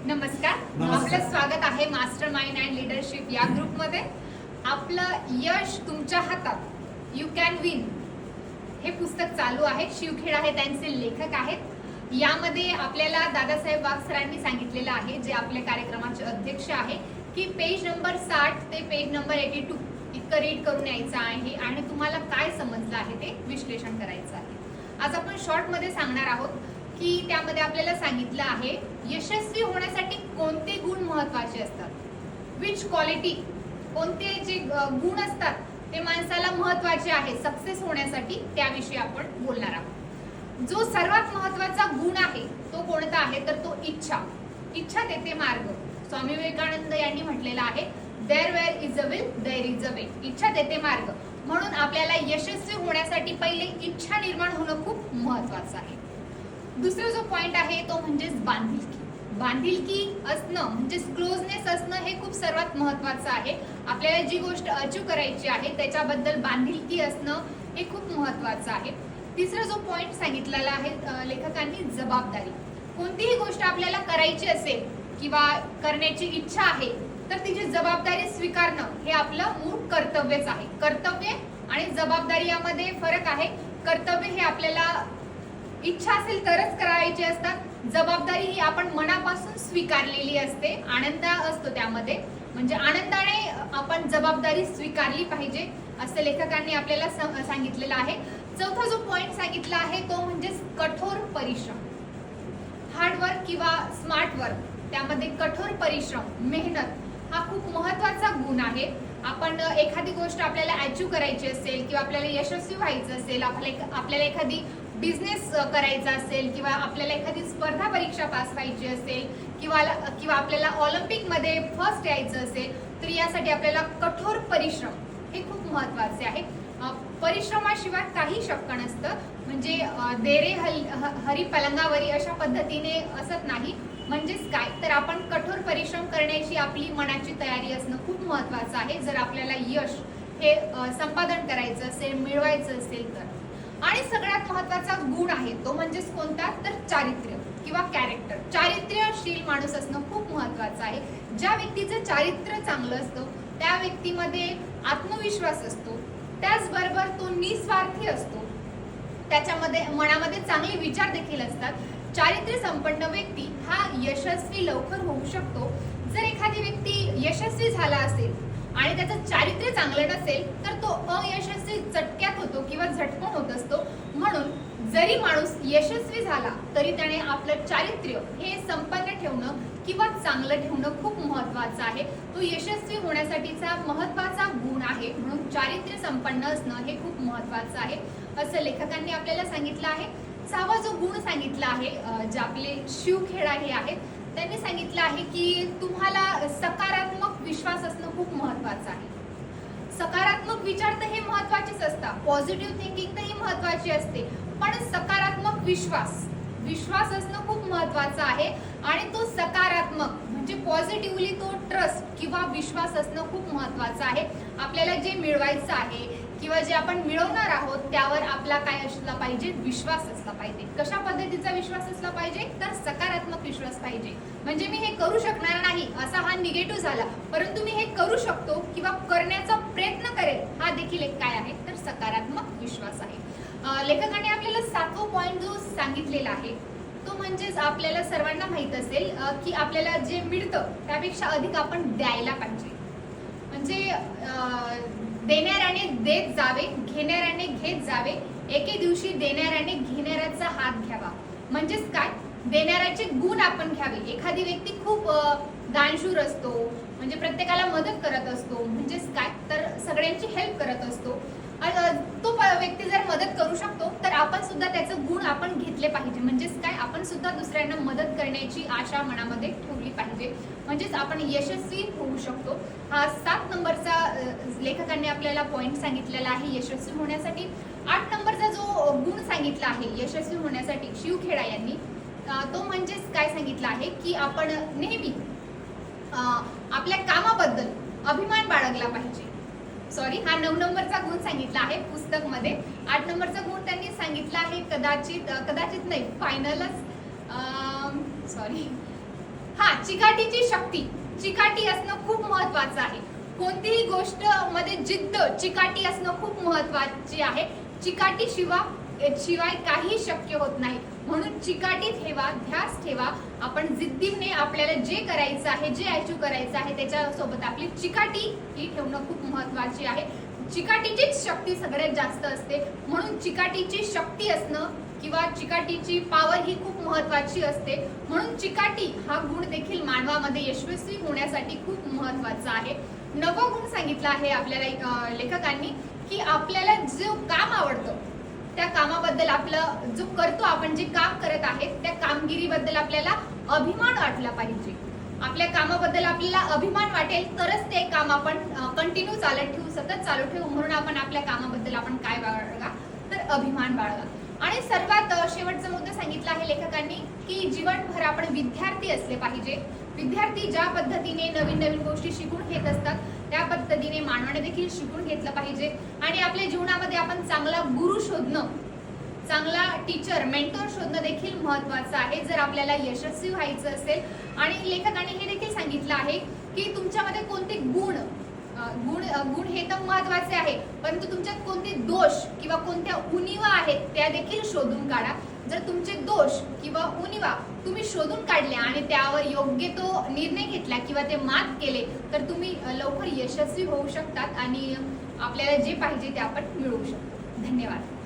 नमस्कार. आपलं स्वागत आहे मास्टर माइंड अँड लीडरशिप या ग्रुपमध्ये. आपलं यश तुमच्या हातात, यू कॅन विन हे पुस्तक चालू आहे. शिवखेडा हे त्यांचे लेखक आहेत. यामध्ये आपल्याला दादासाहेब वाघ सरांनी सांगितलेलं आहे, जे आपल्या कार्यक्रमाचे अध्यक्ष आहे, की पेज नंबर 60 ते पेज नंबर 82 इतकं रीड करून यायचं आहे आणि तुम्हाला काय समजलं आहे ते विश्लेषण करायचं आहे. आज आपण शॉर्टमध्ये सांगणार आहोत की त्यामध्ये आपल्याला सांगितलं आहे यशस्वी होण्यासाठी कोणते गुण महत्त्वाचे असतात, विच क्वालिटी, कोणते जे गुण असतात ते माणसाला महत्त्वाचे आहे सक्सेस होण्यासाठी, त्याविषयी आपण बोलणार आहोत. जो सर्वात महत्त्वाचा गुण आहे तो कोणता आहे तर तो इच्छा. इच्छा देते मार्ग. स्वामी विवेकानंद यांनी म्हटलेलं आहे, there where is a will there is a way. इच्छा देते मार्ग. म्हणून आपल्याला यशस्वी होण्यासाठी पहिले इच्छा निर्माण होणं खूप महत्त्वाचं आहे. दुसरा जो पॉइंट आहे तो म्हणजेच बांधिलकी. बांधिलकी असणं म्हणजे क्लोजनेस असणं हे खूप सर्वात महत्त्वाचं आहे. आपल्याला जी गोष्ट अचीव करायची आहे त्याच्याबद्दल बांधिलकी असणं हे खूप महत्त्वाचं आहे. तिसरा जो पॉइंट सांगितलेला आहे लेखकांनी, जबाबदारी. कोणतीही गोष्ट आपल्याला करायची असेल किंवा करण्याची इच्छा आहे तर तिची जबाबदारी स्वीकारणं हे आपलं मूळ कर्तव्यच आहे. कर्तव्य आणि जबाबदारी यामध्ये फरक आहे. कर्तव्य हे आपल्याला इच्छा असेल तरच करायची असतात. जबाबदारी ही आपण मनापासून स्वीकारलेली असते, आनंद असतो त्यामध्ये, म्हणजे आनंदाने आपण जबाबदारी स्वीकारली पाहिजे असं लेखकांनी आपल्याला सांगितलेलं आहे. चौथा जो पॉइंट सांगितला आहे तो म्हणजे कठोर परिश्रम. हार्डवर्क किंवा स्मार्ट वर्क, त्यामध्ये कठोर परिश्रम, मेहनत हा खूप महत्त्वाचा गुण आहे. आपण एखादी गोष्ट आपल्याला अचीव करायची असेल किंवा आपल्याला यशस्वी व्हायचं असेल, आपल्याला एखादी बिझनेस करायचा असेल किंवा आपल्याला एखादी स्पर्धा परीक्षा पास व्हायची असेल किंवा आपल्याला ऑलिम्पिकमध्ये फर्स्ट यायचं असेल तर यासाठी आपल्याला कठोर परिश्रम हे खूप महत्त्वाचे आहे. परिश्रमाशिवाय काही शक्य नसतं. म्हणजे देरे हरी पलंगावरी अशा पद्धतीने असत नाही. म्हणजेच काय तर आपण कठोर परिश्रम करण्याची आपली मनाची तयारी असणं खूप महत्त्वाचं आहे, जर आपल्याला यश हे संपादन करायचं असेल, मिळवायचं असेल तर. आणि सगळ्यात महत्त्वाचा गुण आहे तो म्हणजेच कोणता तर चारित्र्य किंवा कॅरेक्टर. चारित्र्यशील माणूस असणं खूप महत्त्वाचं आहे. ज्या व्यक्तीचं चारित्र्य चांगलं असतं त्या व्यक्तीमध्ये आत्मविश्वास असतो, त्याचबरोबर तो निस्वार्थी असतो, त्याच्यामध्ये मनामध्ये चांगले विचार देखील असतात. चारित्र्य संपन्न व्यक्ती हा यशस्वी लवकर होऊ शकतो. जर एखादी व्यक्ती यशस्वी झाला असेल आणि त्याचं चारित्र्य चांगलं नसेल तर तो अयशस्वी चटक्यात होतो किंवा झटकन होत असतो. म्हणून जरी माणूस यशस्वी झाला तरी त्याने आपलं चारित्र्य हे संपन्न ठेवणं किंवा चांगलं ठेवणं खूप महत्त्वाचं आहे. तो यशस्वी होण्यासाठीचा महत्त्वाचा गुण आहे. म्हणून चारित्र्य संपन्न असणं हे खूप महत्त्वाचं आहे असं लेखकांनी आपल्याला सांगितलं आहे. सहावा जो गुण सांगितला आहे, जे आपले शिवखेडा हे आहेत, त्यांनी सांगितलं आहे की तुम्हाला सकारात्मक विश्वास असणं खूप महत्त्वाचं आहे. सकारात्मक विचार तर हे महत्त्वाचेच असतात, पॉझिटिव्ह थिंकिंग तर ही महत्त्वाची असते, पण सकारात्मक विश्वास असणं खूप महत्त्वाचं आहे. आणि तो सकारात्मक म्हणजे पॉझिटिव्हली तो ट्रस्ट किंवा विश्वास असणं खूप महत्त्वाचं आहे. आपल्याला जे मिळवायचं आहे किंवा जे आपण मिळवणार आहोत त्यावर आपला काय असला पाहिजे, विश्वास असला पाहिजे. कशा पद्धतीचा विश्वास असला पाहिजे तर सकारात्मक विश्वास पाहिजे. म्हणजे मी हे करू शकणार नाही असा हा निगेटिव्ह झाला, परंतु मी हे करू शकतो किंवा करण्याचा प्रयत्न करेल हा देखील एक काय आहे तर सकारात्मक विश्वास आहे. लेखकाने आपल्याला 7वां पॉइंट जो सांगितलेला आहे तो म्हणजेच आपल्याला सर्वांना माहित असेल की आपल्याला जे मिळतं त्यापेक्षा अधिक आपण द्यायला पाहिजे. म्हणजे देणाऱ्याने देत जावे, घेणाऱ्याने घेत जावे, एके दिवशी देणाऱ्याने घेणाऱ्याचा हात घ्यावा. म्हणजेच काय, देणाऱ्याचे गुण आपण घ्यावे. एखादी व्यक्ती खूप दानशूर असतो, म्हणजे प्रत्येकाला मदत करत असतो, म्हणजेच काय तर सगळ्यांची हेल्प करत असतो. तो व्यक्ती जर मदत करू शकतो तर आपण सुद्धा त्याचं गुण आपण घेतले पाहिजे. म्हणजेच काय, आपण सुद्धा दुसऱ्यांना मदत करण्याची आशा मनामध्ये ठेवली पाहिजे. म्हणजेच आपण यशस्वी होऊ शकतो. हा 7 नंबरचा लेखकांनी आपल्याला पॉइंट सांगितलेला आहे यशस्वी होण्यासाठी. 8 नंबरचा जो गुण सांगितला आहे यशस्वी होण्यासाठी शिवखेडा यांनी, तो म्हणजेच काय सांगितलं आहे की आपण नेहमी आपल्या कामाबद्दल अभिमान बाळगला पाहिजे. हा 9 नंबरचा गुण सांगितला आहे पुस्तकमध्ये. 8 नंबरचा गुण त्यांनी सांगितला आहे कदाचित नाही, फायनलच हा, चिकाटीची शक्ती, चिकाटी असणं खूप महत्वाचं आहे. कोणतीही गोष्ट मध्ये जिद्द, चिकाटी असणं खूप महत्वाची आहे. चिकाटी शिवाय काही शक्य होत नाही. म्हणून चिकाटी ठेवा, ध्यास ठेवा. आपण जिद्दीने आपल्याला जे करायचं आहे, जे अचीव करायचं आहे त्याच्यासोबत आपली चिकाटी ही ठेवणं खूप महत्वाची आहे. चिकाटीचीच शक्ती सगळ्यात जास्त असते. म्हणून चिकाटीची शक्ती असणं किंवा चिकाटीची पॉवर ही खूप महत्वाची असते. म्हणून चिकाटी हा गुण देखील मानवामध्ये यशस्वी होण्यासाठी खूप महत्वाचा आहे. नववा गुण सांगितला आहे आपल्याला लेखकांनी की आपल्याला जो काम आवडतं त्या कामाबद्दल आपलं जो करतो आपण जे काम करत आहेत त्या कामगिरीबद्दल आपल्याला अभिमान वाटला पाहिजे. आपल्या कामाबद्दल आपल्याला अभिमान वाटेल तरच ते काम आपण कंटिन्यू चालत ठेवू, सतत चालू ठेवू. म्हणून आपण आपल्या कामाबद्दल आपण काय बाळगा तर अभिमान बाळगा. आणि सर्वात शेवटचा मुद्दा सांगितला आहे लेखकांनी की जीवनभर आपण विद्यार्थी असले पाहिजे. विद्यार्थी ज्या पद्धतीने नवीन नवीन गोष्टी शिकून घेत असतात त्या पद्धतीने मानवाने देखील शिकून घेतलं पाहिजे. आणि आपल्या जीवनामध्ये आपण चांगला गुरु शोधणं, चांगला टीचर, मेंटॉर शोधणं देखील महत्वाचं आहे जर आपल्याला यशस्वी व्हायचं असेल. आणि लेखकांनी हे देखील सांगितलं आहे की तुमच्यामध्ये कोणते गुण हे तर महत्वाचे आहे, परंतु तुमच्यात कोणते दोष किंवा कोणत्या उणिवा आहेत त्या देखील शोधून काढा. जर तुमचे दोष किंवा उणिवा तुम्ही शोधून काढल्या आणि त्यावर योग्य तो निर्णय घेतला किंवा ते मात केले तर तुम्ही लवकर यशस्वी होऊ शकतात आणि आपल्याला जे पाहिजे ते आपण मिळवू शकतो. धन्यवाद.